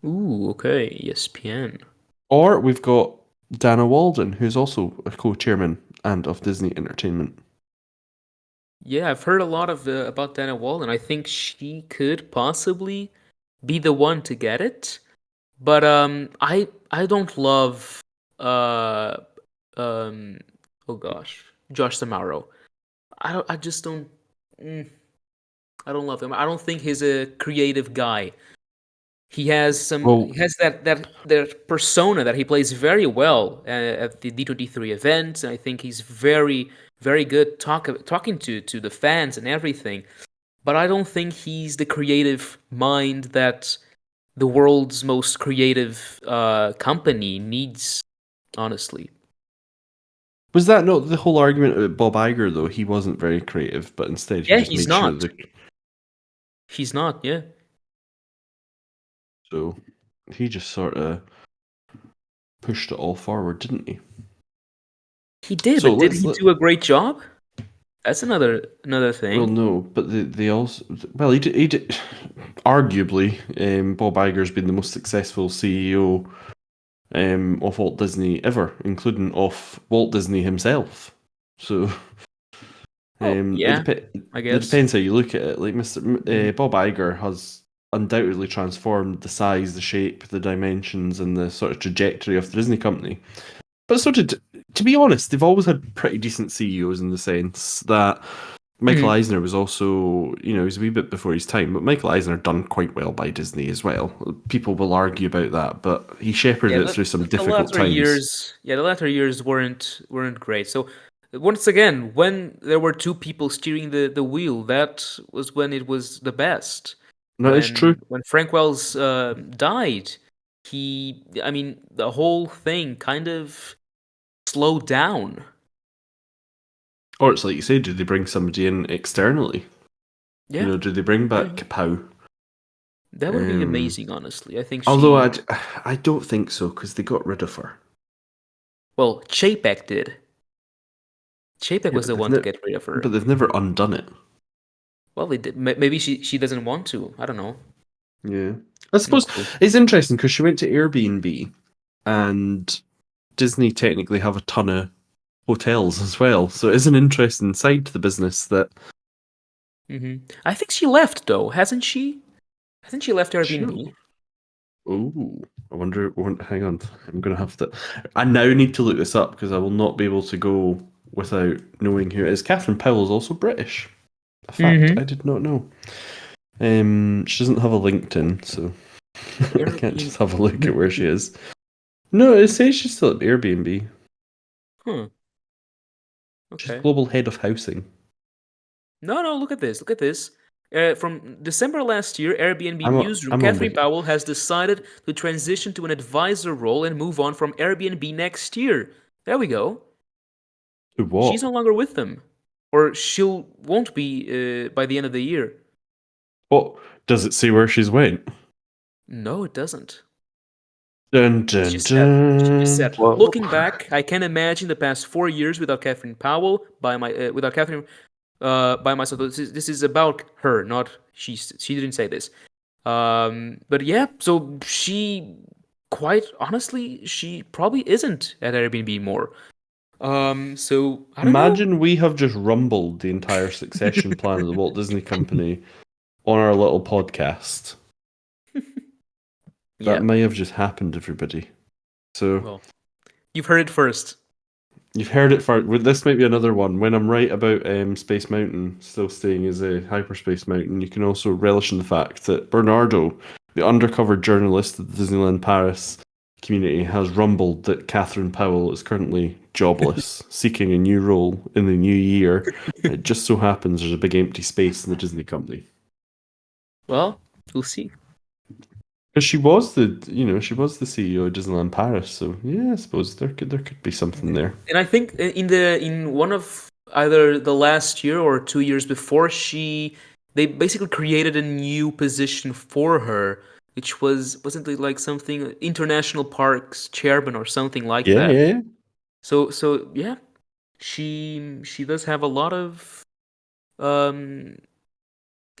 Ooh, okay. ESPN. Or we've got Dana Walden, who's also a co-chairman and of Disney Entertainment. Yeah, I've heard a lot of about Dana Wallen. I think she could possibly be the one to get it. But I don't love uh um oh gosh, Josh Samaro. I just don't mm, I don't love him. I don't think he's a creative guy. He Well, has that persona that he plays very well at the D23 events, and I think he's very good talking to the fans and everything. But I don't think he's the creative mind that the world's most creative company needs, honestly. Was that not the whole argument about Bob Iger, though? He wasn't very creative, but instead he Yeah, just he's made sure not. that. He's not. Yeah, So he just sort of pushed it all forward, didn't he? he did. So But did let's he let. do a great job? That's another Well, thing. no, but they also. Well, he did. He did arguably, Bob Iger's been the most successful CEO of Walt Disney ever, including of Walt Disney himself. So Oh, yeah, I it guess. depends how you look at it. Like Bob Iger has undoubtedly transformed the size, the shape, the dimensions, and the sort of trajectory of the Disney company. But so did, to be honest, they've always had pretty decent CEOs in the sense that Michael Mhm. Eisner was also, he's a wee bit before his time, but Michael Eisner done quite well by Disney as well. People will argue about that, but he shepherded Yeah, it through some the difficult latter times. years, yeah, the latter years weren't great. So once again, when there were two people steering the wheel, that was when it was the best. That is true. When Frank Wells died, I mean, the whole thing kind of slowed down. Or it's like you say, do they bring somebody in externally? Yeah, Do they bring yeah, back yeah. Kapow? That would be Um, amazing, honestly. I think although she, I don't think so, because they got rid of her. well, Chapek did. Chapek Yeah, was the one to get rid of her. but they've never undone it. Well, they did. Maybe she doesn't want to. I don't know. Yeah. I No suppose clue. it's interesting because she went to Airbnb and Disney technically have a ton of hotels as well. So it is an interesting side to the business that. I think she left though, hasn't she? Hasn't she left Sure. Airbnb? Oh, hang on. I'm going to have to. I now need to look this up because I will not be able to go without knowing who it is. Catherine Powell is also British. A fact I did not know. She doesn't have a LinkedIn, so I can't Airbnb. just have a look at where she is. No, it says she's still at Airbnb. Huh. She's Okay. global head of housing. No, no. Look at this. Look at this. From December last year, Airbnb newsroom I'm on Catherine Wiki. Powell has decided to transition to an advisor role and move on from Airbnb next year. There we go. To She's what? no longer with them, or she'll won't be by the end of the year. What does it say where she's went? No, it doesn't. Dun It's dun just sad. She just dun. said, Well, looking back, I can't imagine the past 4 years without Catherine Powell. Without Catherine by myself. This is about her, not she didn't say this. But yeah, so she quite honestly, she probably isn't at Airbnb more. So I don't know. Imagine we have just rumbled the entire succession plan of the Walt Disney Company on our little podcast. That Yeah, may have just happened, everybody. So well, you've heard it first. you've heard it first. This might be another one. When I'm right about Space Mountain still staying as a hyperspace mountain, you can also relish in the fact that Bernardo, the undercover journalist at the Disneyland Paris community, has rumbled that Catherine Powell is currently jobless, seeking a new role in the new year. It just so happens there's a big empty space in the Disney company. Well, we'll see. Because she was the CEO of Disneyland Paris, so yeah, I suppose there could be something there. And I think in one of either the last year or 2 years before, they basically created a new position for her, which wasn't it like something international parks chairman or something like Yeah, that. yeah, yeah. So yeah, she does have a lot of um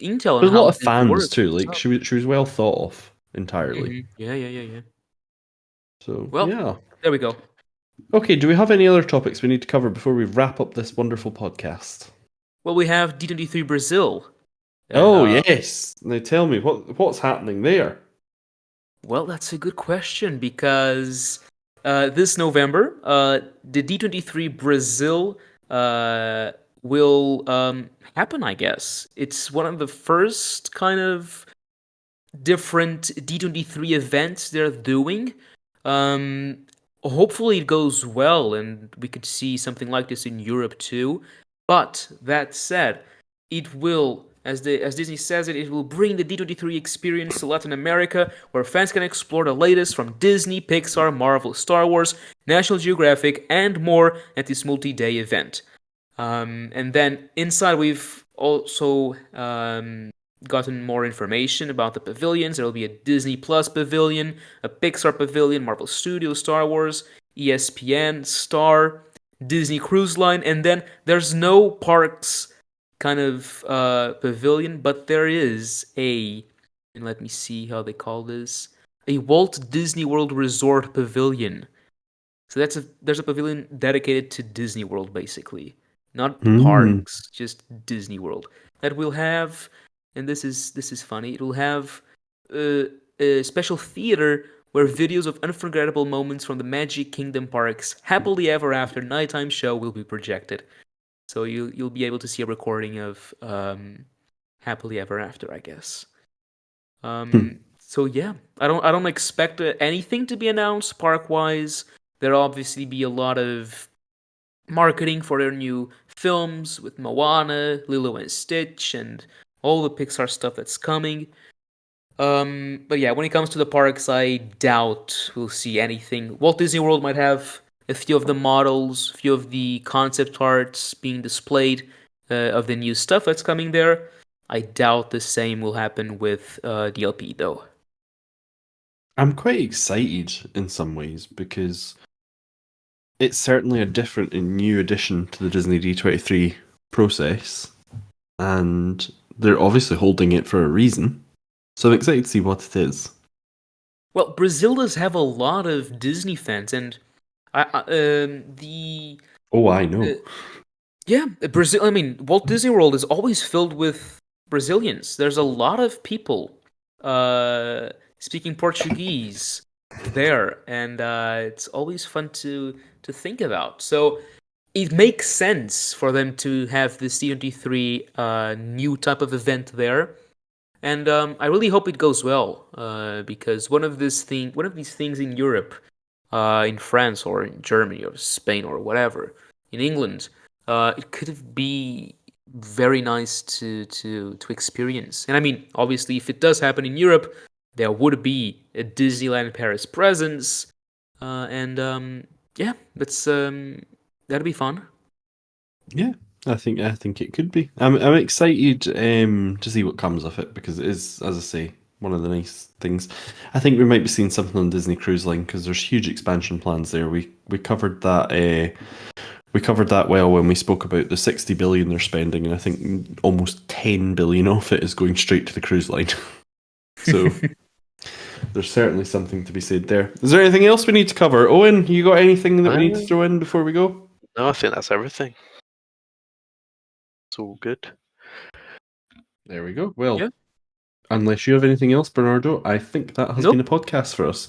intel on There's a lot how of this fans works too. and Like stuff. she was well thought of entirely. Yeah, yeah, yeah, yeah. So Well, yeah. there we go. Okay, do we have any other topics we need to cover before we wrap up this wonderful podcast? Well, we have D23 Brazil. Oh Uh, yes. Now tell me what's happening there. Well, that's a good question because this November, the D23 Brazil will happen, I guess. It's one of the first kind of different D23 events they're doing. Um, Hopefully, it goes well and we could see something like this in Europe too. But that said, it will As Disney says it will bring the D23 experience to Latin America, where fans can explore the latest from Disney, Pixar, Marvel, Star Wars, National Geographic, and more at this multi-day event. And then inside, we've also gotten more information about the pavilions. There will be a Disney Plus pavilion, a Pixar pavilion, Marvel Studios, Star Wars, ESPN, Star, Disney Cruise Line, and then there's no parks kind of pavilion, but there is and let me see how they call this, a Walt Disney World Resort pavilion. So there's a pavilion dedicated to Disney World, basically, not parks, just Disney World. That will have, and this is funny. It will have a special theater where videos of unforgettable moments from the Magic Kingdom parks, Happily Ever After nighttime show will be projected. So you'll be able to see a recording of Happily Ever After, I guess. So yeah, I don't expect anything to be announced park wise. There'll obviously be a lot of marketing for their new films with Moana, Lilo and Stitch, and all the Pixar stuff that's coming. But yeah, when it comes to the parks, I doubt we'll see anything. Walt Disney World might have a few of the models, a few of the concept arts being displayed of the new stuff that's coming there. I doubt the same will happen with DLP though. I'm quite excited in some ways because it's certainly a different and new addition to the Disney D23 process, and they're obviously holding it for a reason. So I'm excited to see what it is. Well, Brazil does have a lot of Disney fans, and the Oh, I know. yeah, Brazil. I mean, Walt Disney World is always filled with Brazilians. There's a lot of people speaking Portuguese there, and it's always fun to think about. So it makes sense for them to have this D23 new type of event there. And I really hope it goes well, because one of these things in Europe, in France or in Germany or Spain or whatever, in England, it could be very nice to experience. And I mean, obviously, if it does happen in Europe, there would be a Disneyland Paris presence, and yeah, that'd be fun. Yeah, I think it could be. I'm excited to see what comes of it because it is, as I say, one of the nice things. I think we might be seeing something on Disney Cruise Line because there's huge expansion plans there. We covered that. We covered that well when we spoke about the 60 billion they're spending, and I think almost 10 billion of it is going straight to the cruise line. So there's certainly something to be said there. Is there anything else we need to cover? Owen, you got anything that we need to throw in before we go? No, I think that's everything. It's all good. There we go. Well, Yeah. unless you have anything else, Bernardo, I think that has Nope. been a podcast for us.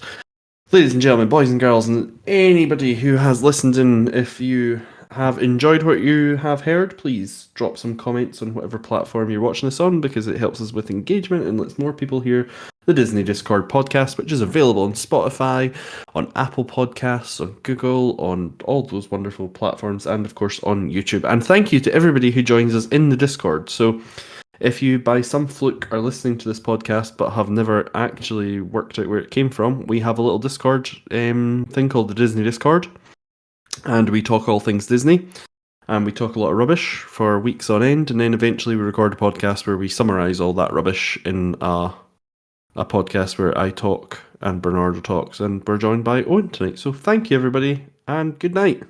Ladies and gentlemen, boys and girls, and anybody who has listened in, if you have enjoyed what you have heard, please drop some comments on whatever platform you're watching this on, because it helps us with engagement and lets more people hear the Disney Discord podcast, which is available on Spotify, on Apple Podcasts, on Google, on all those wonderful platforms, and of course on YouTube. And thank you to everybody who joins us in the Discord. So if you, by some fluke, are listening to this podcast but have never actually worked out where it came from, we have a little Discord thing called the Disney Discord, and we talk all things Disney, and we talk a lot of rubbish for weeks on end, and then eventually we record a podcast where we summarise all that rubbish in a podcast where I talk and Bernardo talks, and we're joined by Owen tonight. So thank you, everybody, and good night.